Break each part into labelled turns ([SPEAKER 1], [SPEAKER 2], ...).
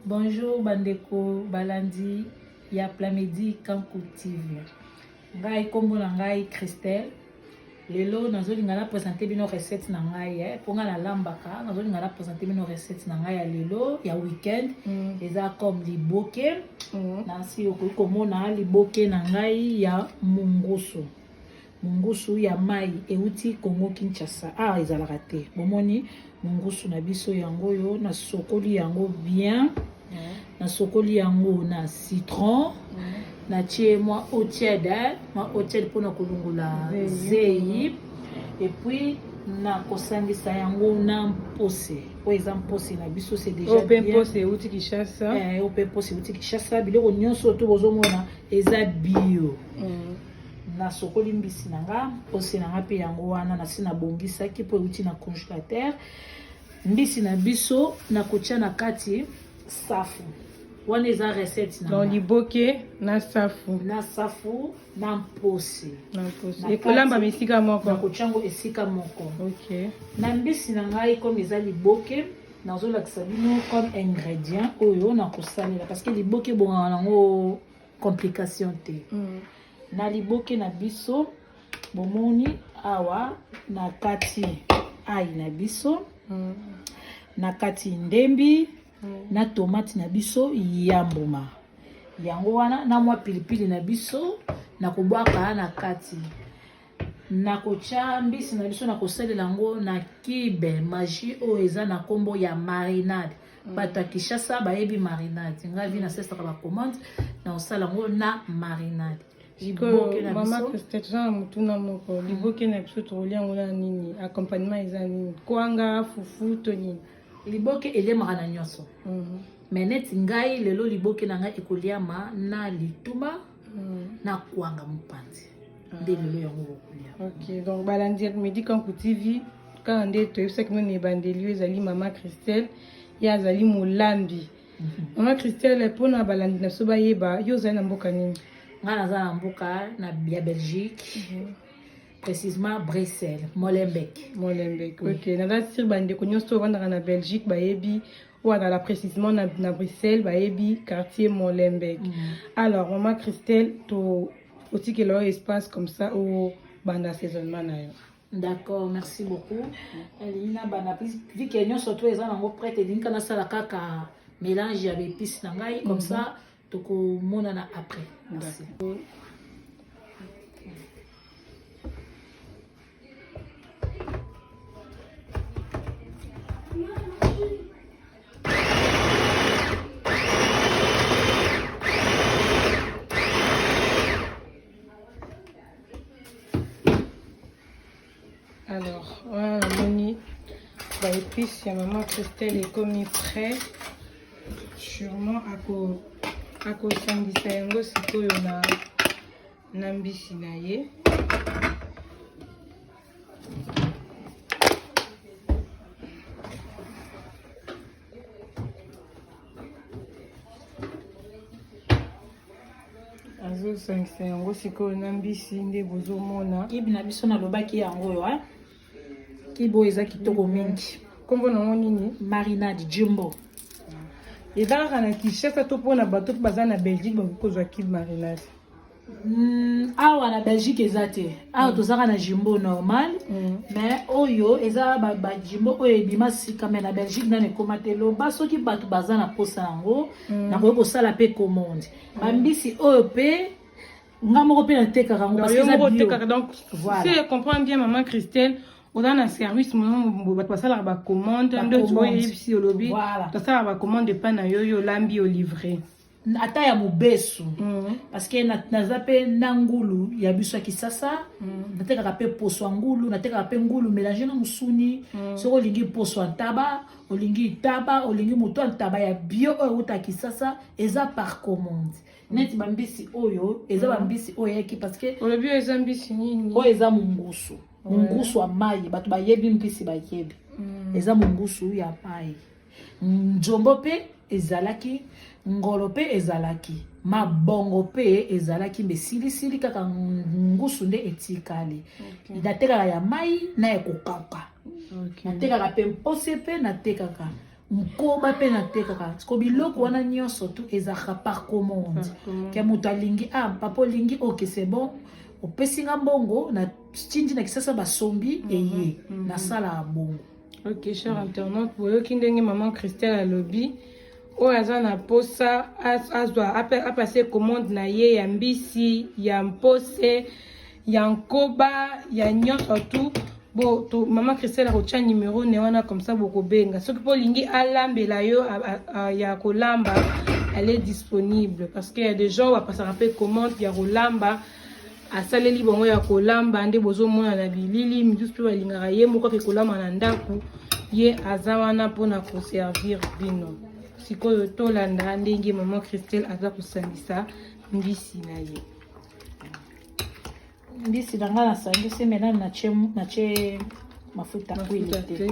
[SPEAKER 1] Bonjour bandeko balandi ya Plamedi Kankou TV. Ngai kombo na ngai Christelle. Lelo nazolinga na présenter bino recette na ngai ponga na lambaka nazolinga na présenter bino recette na ngai ya lelo ya weekend. Eza comme liboke. Na si okomona liboke na ngai ya mungusu. Mungusu ya mai euti Congo Kinshasa. Ezalaka te. Bomoni mungusu na biso yango yo na sokoli yango bien. Na sokoli yango na citron. Na tie moi eau tiède, pour na kolungola zei. Et puis na kosangisa yango na mpose. Po exemple pose na biso c'est déjà bien.
[SPEAKER 2] Open pose euti Kinshasa.
[SPEAKER 1] Open pose euti Kinshasa. Biloko nyonso to bozomona eza bio. Na sokoli mbisi nanga pose nanga pe yango wana na sina bongisaki po euti na congélateur. Mbisi na biso na kotia na kati safu. Wana eza recette na
[SPEAKER 2] donc liboke na safu
[SPEAKER 1] na mposi
[SPEAKER 2] ekolamba misika moko
[SPEAKER 1] na kochango esika moko.
[SPEAKER 2] OK.
[SPEAKER 1] Na mbisi na ngai comme eza liboke nazolakisa bino comme ingrédient oyo na kosalela parce que liboke bonga nango complication te. Na liboke na biso bomoni awa na kati ai na biso na kati ndembi na tomate na biso ya mbuma yango wana na mwa pilipili na biso na kobwaka na kati na kocha mbisi na biso na kosalela yango na kibe magie oyo eza na kombo ya marinade. Bato ya Kinshasa bayebi marinade ngai vi na sesaka ba commande na osala yango na marinade.
[SPEAKER 2] Liboke na biso mama Christelle mutuna moko liboke na biso tolia ngona nini accompagnement eza nini kwanga fufu to nini.
[SPEAKER 1] Liboke elemaka na nyonso. Mais neti ngai lelo liboke na ngai ekoliama na lituma na kwanga mupanzi. Nde lelo yango bokolia.
[SPEAKER 2] OK, donc balandi Plamedi Kankou TV quand nde to yebisa kino ne bandeli ezali mama Christelle ya azali molambi. Mama Christelle pona balandi na so bayeba yo zali na mboka nini?
[SPEAKER 1] Nga naza na mboka na ya Belgique. Précisément Bruxelles, Molenbeek.
[SPEAKER 2] OK. Nada sir bande ko nyonso vandaka na Belgique bayebi ou la précisément na Bruxelles bayebi quartier Molenbeek. Alors maman Christelle to aussi que leur espace comme ça au banda saisonnement na yo.
[SPEAKER 1] D'accord, merci beaucoup. Elina bana vu que nyonso to eza nango prête edinka na sala kaka mélange ya épices na ngai comme ça toko monana après. Merci.
[SPEAKER 2] Alors, voilà la moni. Bah, épices, ya maman Christelle est commis prêt. Sûrement à cause sangisa yango sikoyo na mbisi na ye. Azo sangisa yango sikoyo na mbisi nde bozomona.
[SPEAKER 1] Kibi na biso na lobaki yango yo kibo eza kitoko mingi.
[SPEAKER 2] Kombo nango nini?
[SPEAKER 1] Marinade jumbo.
[SPEAKER 2] Ezalaka na Kinshasa to mpona bato baza na Belgique bakozwa kibe marinade.
[SPEAKER 1] Awa na Belgique eza te. Awa tozaka na jumbo normal. Mais oyo eza ba jumbo oyo ebima sika mais na Belgique na nekoma te loba soki bato baza na posa yango na koyo kosala pe commande. Bambisi oyo pe nga moko pe na tekaka ngo parce que eza bio.
[SPEAKER 2] Donc voilà. Si je comprends bien maman Christelle on a un service mon bato basala ba commande ndo to yebisi olobi basala ba commande pa na yo lambi au livrer.
[SPEAKER 1] Ata ya mobesu parce que naza pe na ngulu ya biso ya Kisasa natekaka pe poso ya ngulu natekaka pe ngulu mélanger na musuni soko olingi poso ya ntaba olingi taba olingi moto ya ntaba ya bio oyo uta Kisasa eza par commande neti bambisi oyo eza bambisi oyo yaki parce que
[SPEAKER 2] le bio eza mbisi nini
[SPEAKER 1] oyo eza mungusu mungusu wa mai bato bayebi mbisi bayebi eza mungusu ya mai njombo pe ezalaki ngolo pe ezalaki mabongo pe ezalaki mbesilisili kaka ngusu nde etikali natekaka ya mai na ekokauka natekaka pe mpose pe natekaka nkoba pe na te kaka ko biloko wana nyonso tu ezaka par commande ke moto alingi papa olingi ok c'est bon opesi nga mbongo na tindi na kisasa basombi eye nasala bongo.
[SPEAKER 2] Ok, cher internaute, boyoki ndenge maman Christelle alobi oyo aza na posa azwa apase commande na ye ya mbisi ya mpose ya nkoba ya nyonso tu bo to maman Christelle akotia numéro ne wana comme ça bokobenga soki mpo olingi alambela yo ya kolamba elle est disponible parce que y a des gens bapasaka mpe commande ya kolamba asaleli bongo ya kolamba nde bozomona na bilili misusu mpe balingaka ye moko ake kolamba na ndako ye aza wana mpona koservir bino. Sikoyo tolanda ndenge maman Christelle aza kosangisa mbisi na ye.
[SPEAKER 1] Mbisi nanga nasangisi mena nache mafuta kwili te.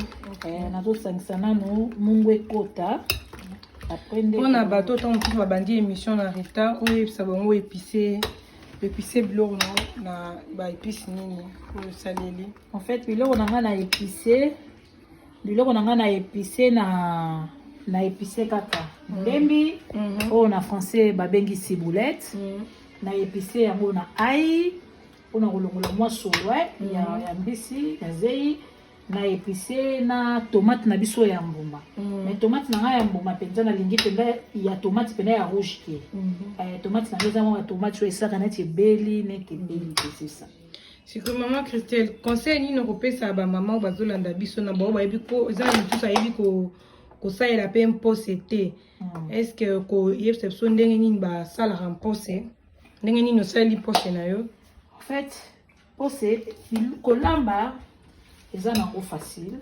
[SPEAKER 1] Nazosangisa nano mungu ekota.
[SPEAKER 2] Mpona bato ntango mosusu babandi émission na retard oyebisa bango épicé biloko na baépice nini oyo osaleli.
[SPEAKER 1] En fait biloko nanga na épicé na épicé kaka ndembi oyo na français babengi ciboulette na épicé yango na ail mpona kolongola mwa solo ya mbisi ya zei na épicé na tomate na biso ya mbuma mais tomate na ngai ya mbuma mpenza nalingi mpenza ya tomate mpena ya rouge te tomate na ngai eza mwa tomate oyo esaka neti ebeli neti ebeli te c'est ça.
[SPEAKER 2] Sikoyo maman Christelle conseil nini okopesa bamama oyo bazolanda biso na bao bayebi ko eza na misusu ayebi kosalela mpe mpose te est ce que koyebisa biso ndenge nini basalaka mpose ndenge nini osaleli mpose na yo?
[SPEAKER 1] En fait mpose kolamba eza nango facile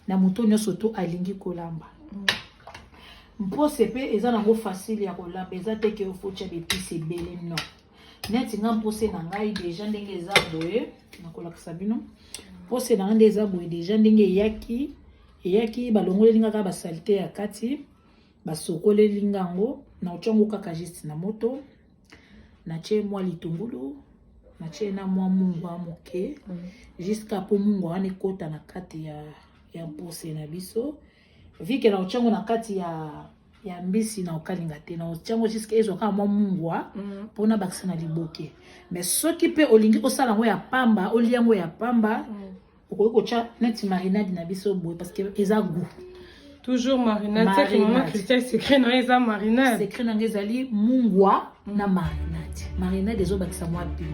[SPEAKER 1] na moto nyonso to alingi kolamba mpose mpe eza nango facile ya kolamba eza te ke ofotia bepisi ebele non neti nga mpose na ngai deja ndenge eza boye nakolakisa bino mpose na ngai nde eza boye deja ndenge eyaki balongoleli nga kaka basalite ya kati basokoleli ngango na otyango kaka juste na moto natie mwa litungulu natie na mwa mungwa moke jusqu'à po mungwa wana ekota na kati ya mpose na biso vike na otyango na kati ya mbisi na okalinga te na otyango jusqu'à ezwaka mwa mungwa mpona bakisa na liboke mais soki mpe olingi osala yango ya pamba olia yango ya pamba okoki kotya neti marinade na biso boye parce que eza goût
[SPEAKER 2] toujours marinade c'est maman Christelle secret na eza marinade
[SPEAKER 1] secret na ezali mungwa na marinade ezobakisa mwa pili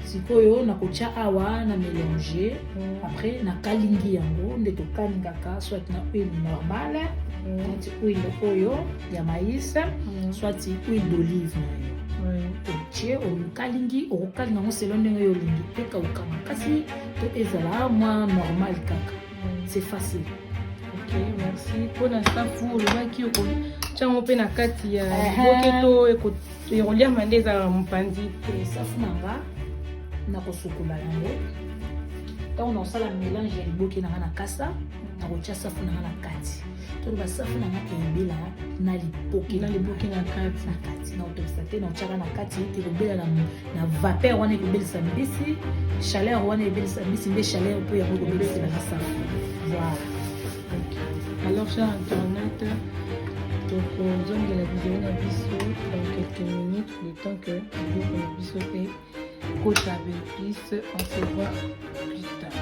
[SPEAKER 1] sikoyo nakotya awa na mélanger après na kalingi yango nde tokalingaka soit na huile normale neti huile oyo ya maïs soit huile d'olive na yo otie okalingi okokalinga yango selo ndenge oyo olingi mpe kauka makasi to ezala mwa normal kaka c'est facile.
[SPEAKER 2] Ok, merci. Mpona safu olobaki otyango mpe na kati ya liboke to ekoliama nde ezalaka mopanzi
[SPEAKER 1] safu na nga nakosukola yango ntango naosala mélange ya liboke na nga na kasa nakotya safu na nga na kati toloba safu na nga ebela na liboke na kati na otokisa te naotyaka na kati ekobela na vapeur wana ekobelisa mbisi chaleur wana ebelisa mbisi nde chaleur mpo yango ekobelisa na safu voilà.
[SPEAKER 2] Alors cher internaute tokozongela video na biso dans quelques minutes le temps que biloko na biso mpe kota bépice on se voit plus tard.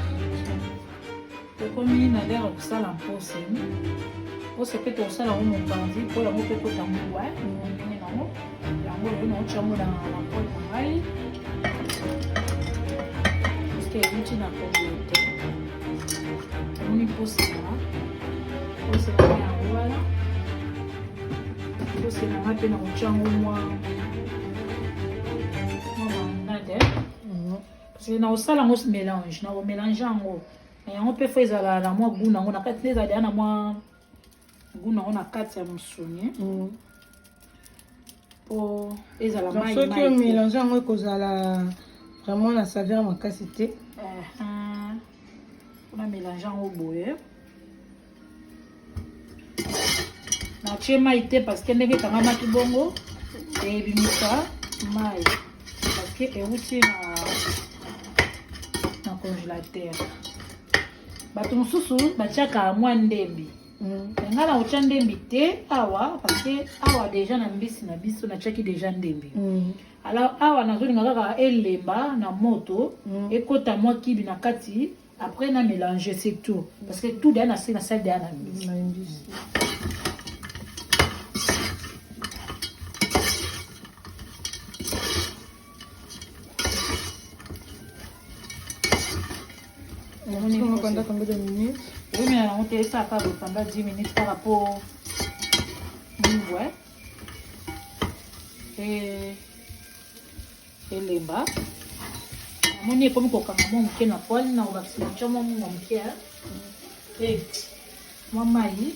[SPEAKER 1] tokomi na lere kosala mpose mpe tokosala yango mopanzi mpo yango mpe kota mungwa ndenge nango yango oyo naotyango na pole na ngai parceke euti na pole te omoni mpose na yango wana mpose na ngai mpe na otyango mwa marinade parceke na osala yango mélange na komélange yango yango mpe fo ezala na mwa goût nango na kati nde ezala na mwa goût nango na kati ya mosuni mpo ezala mai
[SPEAKER 2] soki omélange yango ekozala vraiment na saveur makasi te mpona
[SPEAKER 1] mélange yango boye natie mai te parceke ndenge ekangamaki bongo ebimisa mai parceke euti na congélateur bato mosusu batiaka mwa ndembi nga na otya ndembi te awa parce que awa déjà na mbisi na biso natiaki déjà ndembi alors awa nazolinga kaka elemba na moto ekota mwa kibi na kati après na mélanger c'est tout parce que tout deya na se na sali deya na mbisi
[SPEAKER 2] Pendant combien de minutes?
[SPEAKER 1] Oui, mais on t'a ça pendant 10 minutes par rapport ouais. Et les bas. Mon est comme quand mon qui n'a pas na on a fait un mon qui et maman yi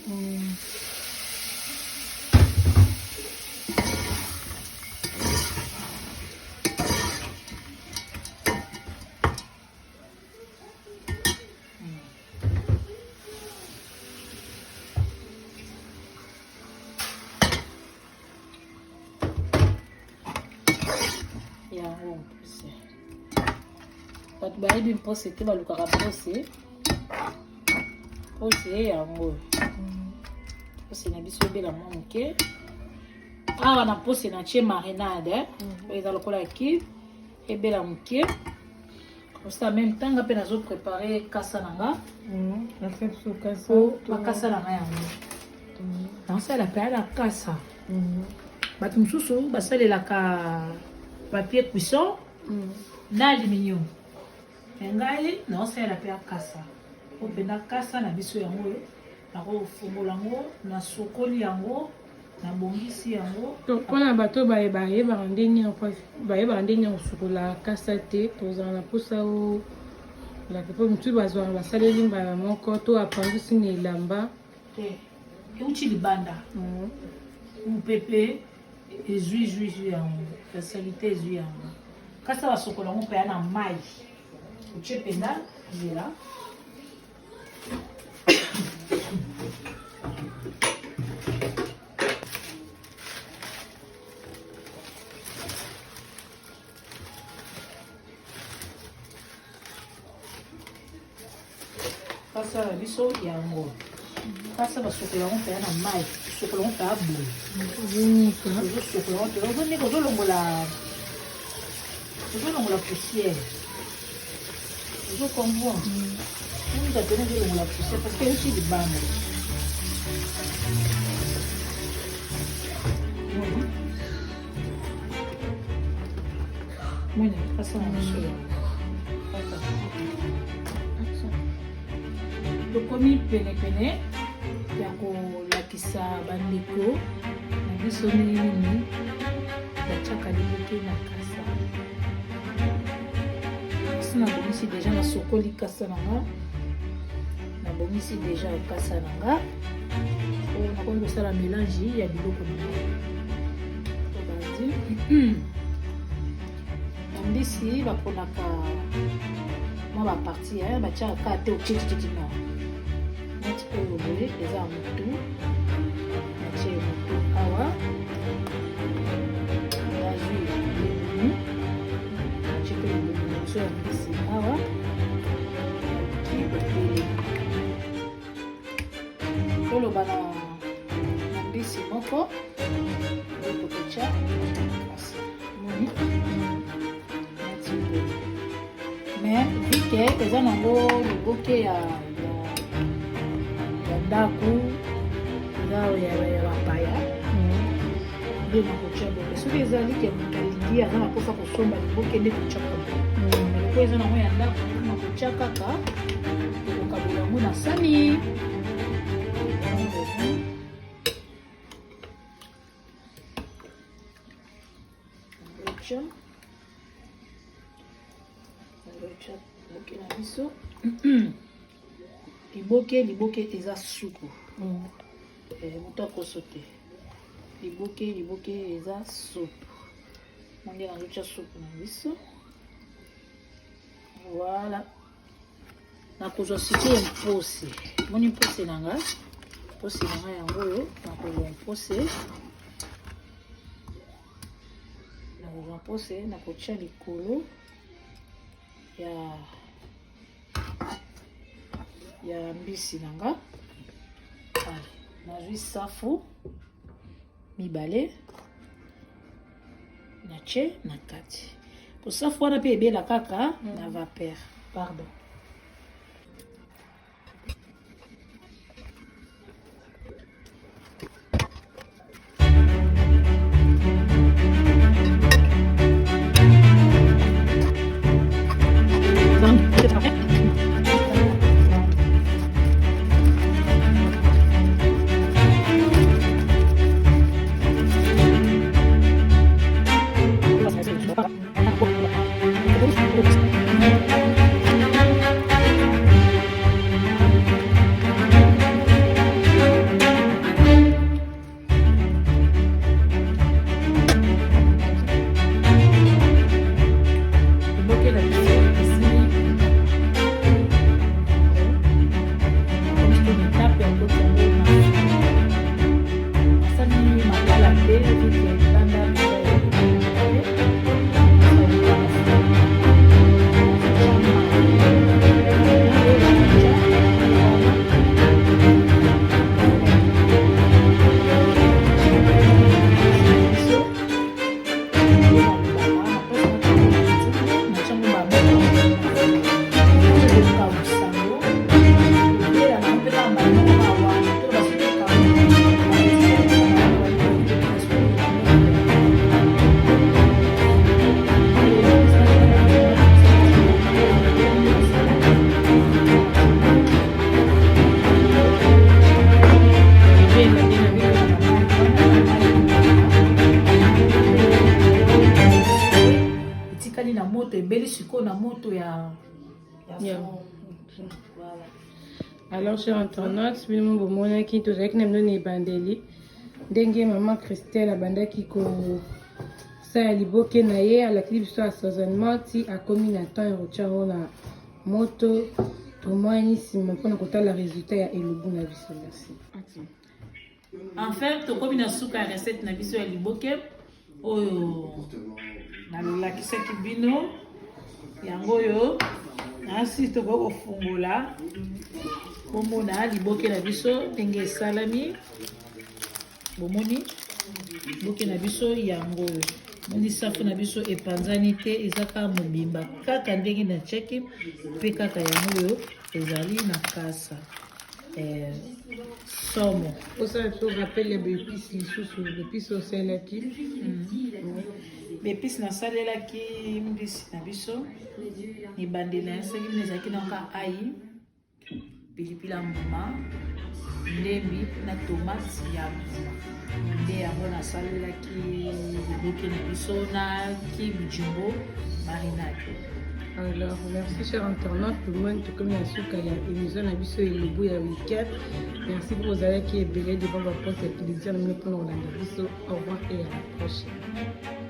[SPEAKER 1] bato bayebi mpose te balukaka pose yango pose na biso ebela mwa moke awa na pose na tie marinade oyo eza lokola kive ebela moke aussi en même temps nga mpe nazoprépare kasa na nga bakasa na nga yango naosala mpe ala kasa bato mosusu basalelaka papier cuisson na aluminium ngai naosalela mpe akasa openda kasa na biso yango oyo nakofungola yango nasokoli yango nabongisi yango
[SPEAKER 2] mpona bato bayebaka ndenge ya kosukola kasa te tozala na mposa olaka mpo motu bazwaka basaleli mbala moko to apangisi na elamba
[SPEAKER 1] te euti libanda mopepe ezwi yango fasalite ezwi yango kasa basokola yango mpe ya na mai otie penda nzela kasa na biso yango kasa basokola yango mpe ya na mai sokola yango mpe ya boye ozosokola yango mpe ozonika ozolongola poussière je comprends. On va donner de la poussière parce qu'il y a aussi des bandes. Oui, pas ça, le commis pene ya kolakisa bandeko na biso nini batiaka liboke na kasa nabongisi deja nasokoli kasa na nga nabongisi deja kasa na nga oyo nakoki kosala mélange ya biloko na nga obandi na mbisi baponaka mwa baparti batiaka ka te oketikitina neti oyo boye eza motu natie motu awa nazwi lelunu natie pe lelunu ya mbisi awa kibopele koloba na mbisi moko ekokocha kasi moni neti boye mais vike eza nango liboke ya ndako eza ya bapaya nde nakotia boye soki ezali ke moto alingi aza na mposa kosomba liboke nde kotiaka boye po eza nango ya ndako nakotia kaka ekokabola yango na sani liboke na biso liboke eza supu moto akoso te liboke eza supu monde nazotia supu na biso voilà nakozwa sikoyo mpose moni mpose na nga yango oyo nakozwa mpose nakotia likolo ya mbisi na nga. Nazwi safu mibale natie na kati. Po safu wana pe ebela kaka na vapeur. Pardon. Na moto ebeli siko na moto ya
[SPEAKER 2] voilà. Alors chers internautes, bino bomonaki tozalaki na mino na ebandeli ndenge mama Christelle abandaki kosala liboke na ye, alakisi biso assaisonnement ti akomi na temps erotia yango na moto. Tomwani nsima mpona kotala résultat ya elubu na biso. Merci.
[SPEAKER 1] Enfin tokomi na suka ya recette na biso ya liboke oyo nalakisaki bino yango oyo nasi tokoki kofungola komona liboke na biso ndenge esalami. Bomoni liboke na biso yango oyo moni safu na biso epanzani te, eza kaka mobimba kaka ndenge na cheki mpe kaka yango oyo ezali na kasa. Somo
[SPEAKER 2] osala biso rappel ya baépice lisusu, baépice osalelaki
[SPEAKER 1] baépice nasalelaki mbisi na biso mibandela ya soki mine ezalaki naka ai, pilipili ya mbuma, ndembi na tomate ya mbuma, nde yango nasalelaki liboke na biso na kibe jumbo marinade.
[SPEAKER 2] Alors, merci chers internautes pour moi, tout comme la souka ya émission na biso elubu ya week-end. Merci pour vos avis qui est belé devant votre poste et plaisir de nous prendre au biso. Au revoir et à la prochaine.